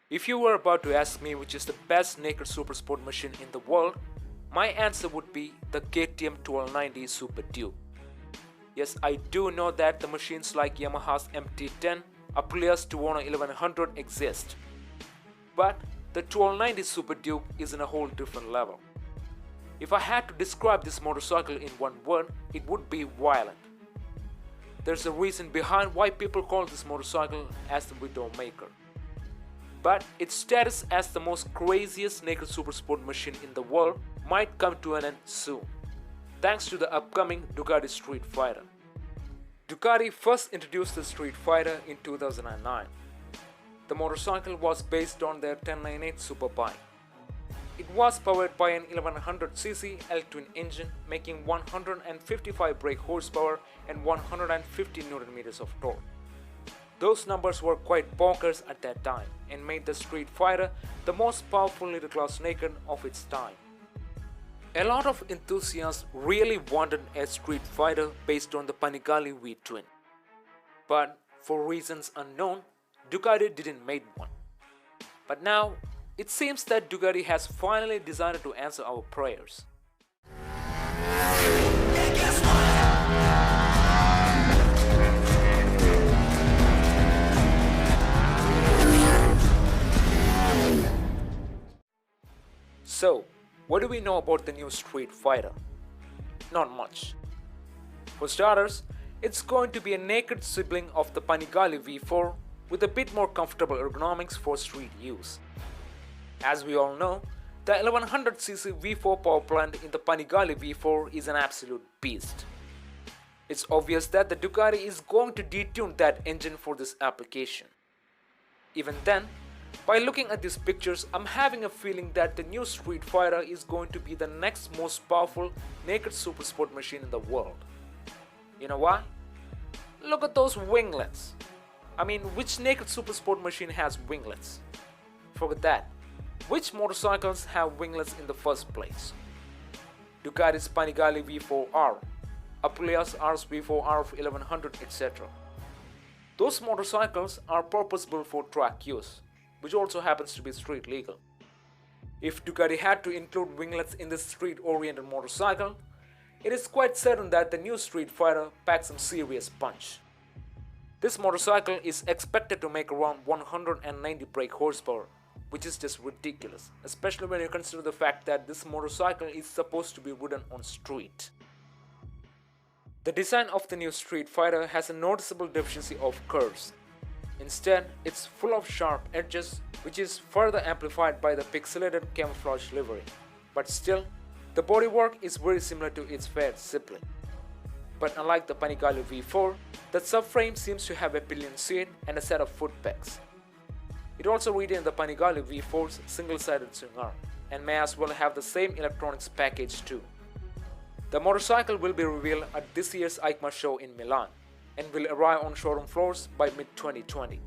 If you were about to ask me which is the best naked supersport machine in the world, my answer would be the KTM 1290 Super Duke. Yes, I do know that the machines like Yamaha's MT10, Aprilia's Tuono 1100 exist. But the 1290 Super Duke is in a whole different level. If I had to describe this motorcycle in one word, it would be violent. There's a reason behind why people call this motorcycle as the Widowmaker. But its status as the most craziest naked supersport machine in the world might come to an end soon, thanks to the upcoming Ducati Streetfighter. Ducati first introduced the Streetfighter in 2009. The motorcycle was based on their 1098 Superbike. It was powered by an 1100cc L-twin engine, making 155 brake horsepower and 150 Nm of torque. Those numbers were quite bonkers at that time and made the Streetfighter the most powerful little class naked of its time. A lot of enthusiasts really wanted a Streetfighter based on the Panigale V-twin. But for reasons unknown, Ducati didn't make one. But now, it seems that Ducati has finally decided to answer our prayers. So, what do we know about the new Streetfighter? Not much. For starters, it's going to be a naked sibling of the Panigale V4 with a bit more comfortable ergonomics for street use. As we all know, the 1100cc V4 power plant in the Panigale V4 is an absolute beast. It's obvious that the Ducati is going to detune that engine for this application. Even then, by looking at these pictures, I'm having a feeling that the new Streetfighter is going to be the next most powerful naked supersport machine in the world. You know why? Look at those winglets. I mean, which naked supersport machine has winglets? Forget that. Which motorcycles have winglets in the first place? Ducati's Panigale V4R, Aprilia's Rs V4R of 1100, etc. Those motorcycles are purpose-built for track use, which also happens to be street legal. If Ducati had to include winglets in this street-oriented motorcycle, it is quite certain that the new Streetfighter packs some serious punch. This motorcycle is expected to make around 190 brake horsepower, which is just ridiculous, especially when you consider the fact that this motorcycle is supposed to be ridden on street. The design of the new Streetfighter has a noticeable deficiency of curves. Instead, it's full of sharp edges, which is further amplified by the pixelated camouflage livery. But still, the bodywork is very similar to its fair sibling. But unlike the Panigale V4, the subframe seems to have a pillion seat and a set of foot pegs. It also retains the Panigale V4's single-sided swing arm, and may as well have the same electronics package too. The motorcycle will be revealed at this year's EICMA show in Milan, and will arrive on showroom floors by mid-2020.